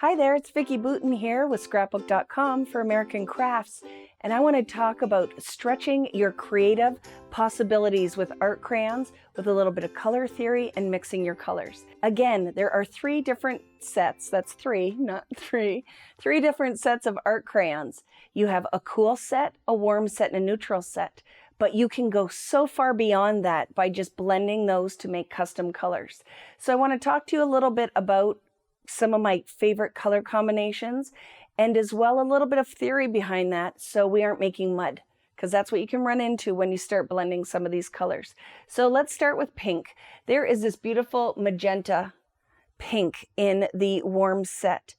Hi there, it's Vicki Boutin here with Scrapbook.com for American Crafts, and I want to talk about stretching your creative possibilities with art crayons with a little bit of color theory and mixing your colors. Again, there are three different sets, that's three, not three different sets of art crayons. You have a cool set, a warm set, and a neutral set. But you can go so far beyond that by just blending those to make custom colors. So I want to talk to you a little bit about some of my favorite color combinations and as well a little bit of theory behind that so we aren't making mud, because that's what you can run into when you start blending some of these colors. So let's start with pink. There is this beautiful magenta pink in the warm set.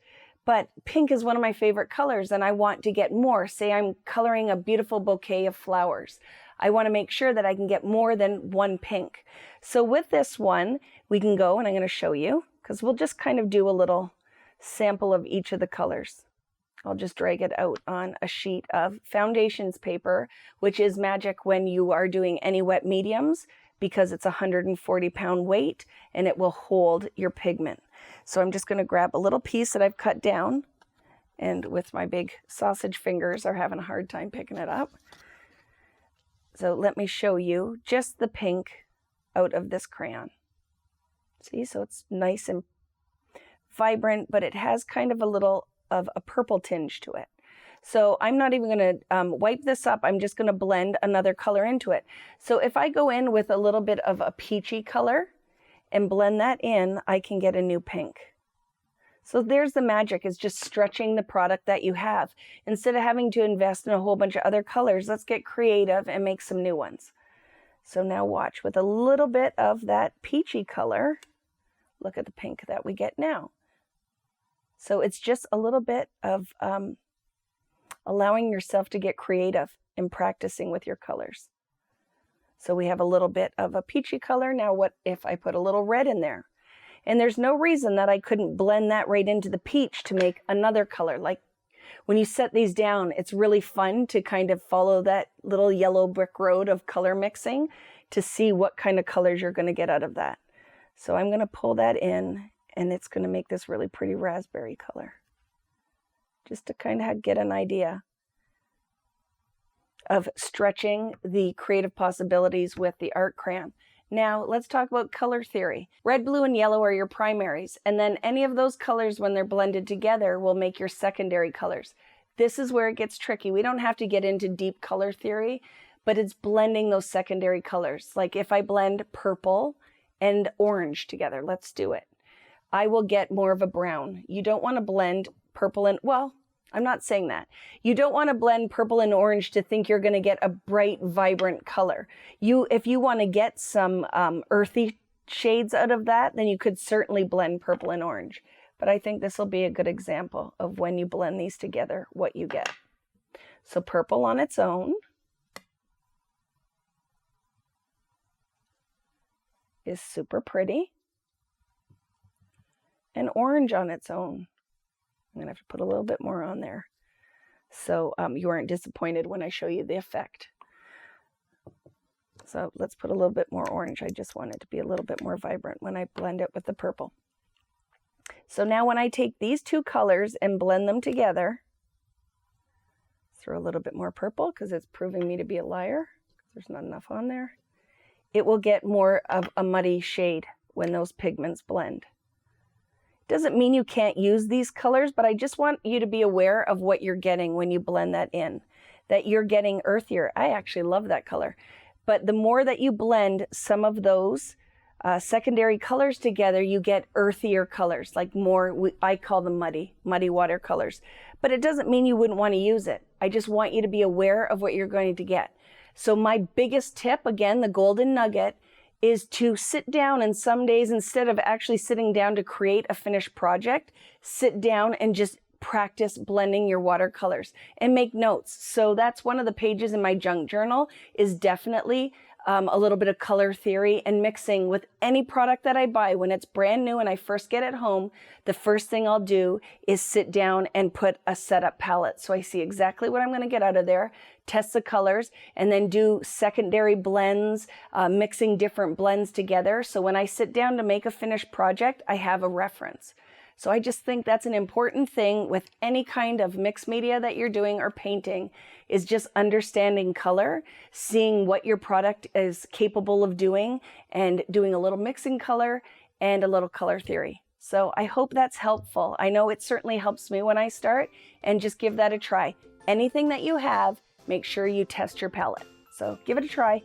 But pink is one of my favorite colors and I want to get more. Say I'm coloring a beautiful bouquet of flowers. I want to make sure that I can get more than one pink. So with this one, we can go, and I'm going to show you, because we'll just kind of do a little sample of each of the colors. I'll just drag it out on a sheet of foundations paper, which is magic when you are doing any wet mediums, because it's 140-pound weight and it will hold your pigment. So I'm just going to grab a little piece that I've cut down, and with my big sausage fingers are having a hard time picking it up. So let me show you just the pink out of this crayon. See, so it's nice and vibrant, but it has kind of a little of a purple tinge to it. So I'm not even going to wipe this up. I'm just going to blend another color into it. So if I go in with a little bit of a peachy color and blend that in, I can get a new pink. So there's the magic, is just stretching the product that you have. Instead of having to invest in a whole bunch of other colors, let's get creative and make some new ones. So now watch, with a little bit of that peachy color, look at the pink that we get now. So it's just a little bit of allowing yourself to get creative and practicing with your colors. So we have a little bit of a peachy color. Now what if I put a little red in there? And there's no reason that I couldn't blend that right into the peach to make another color. Like when you set these down, it's really fun to kind of follow that little yellow brick road of color mixing to see what kind of colors you're going to get out of that. So I'm going to pull that in, and it's going to make this really pretty raspberry color, just to kind of get an idea of stretching the creative possibilities with the art crayon. Now let's talk about color theory. Red, blue, and yellow are your primaries, and then any of those colors, when they're blended together, will make your secondary colors. This is where it gets tricky. We don't have to get into deep color theory, but it's blending those secondary colors. Like if I blend purple and orange together, let's do it, I will get more of a brown. You don't want to blend purple and, well, I'm not saying that. You don't want to blend purple and orange to think you're going to get a bright, vibrant color. If you want to get some earthy shades out of that, then you could certainly blend purple and orange. But I think this will be a good example of when you blend these together, what you get. So purple on its own is super pretty. And orange on its own, I'm going to have to put a little bit more on there, so you aren't disappointed when I show you the effect. So let's put a little bit more orange. I just want it to be a little bit more vibrant when I blend it with the purple. So now when I take these two colors and blend them together, throw a little bit more purple because it's proving me to be a liar. There's not enough on there. It will get more of a muddy shade when those pigments blend. Doesn't mean you can't use these colors, but I just want you to be aware of what you're getting when you blend that in, that you're getting earthier. I actually love that color. But the more that you blend some of those secondary colors together, you get earthier colors, like more, I call them muddy water colors. But it doesn't mean you wouldn't want to use it. I just want you to be aware of what you're going to get. So my biggest tip, again, the golden nugget, is to sit down, and some days, instead of actually sitting down to create a finished project, sit down and just practice blending your watercolors and make notes. So that's one of the pages in my junk journal, is definitely a little bit of color theory and mixing with any product that I buy. When it's brand new and I first get it home, the first thing I'll do is sit down and put a setup palette. So I see exactly what I'm going to get out of there, test the colors, and then do secondary blends, mixing different blends together. So when I sit down to make a finished project, I have a reference. So I just think that's an important thing with any kind of mixed media that you're doing or painting, is just understanding color, seeing what your product is capable of doing, and doing a little mixing color and a little color theory. So I hope that's helpful. I know it certainly helps me when I start, and just give that a try. Anything that you have, make sure you test your palette. So give it a try.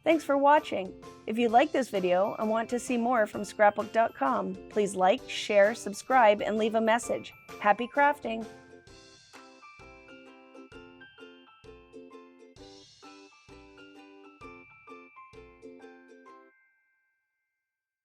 Thanks for watching. If you like this video and want to see more from Scrapbook.com, please like, share, subscribe, and leave a message. Happy crafting!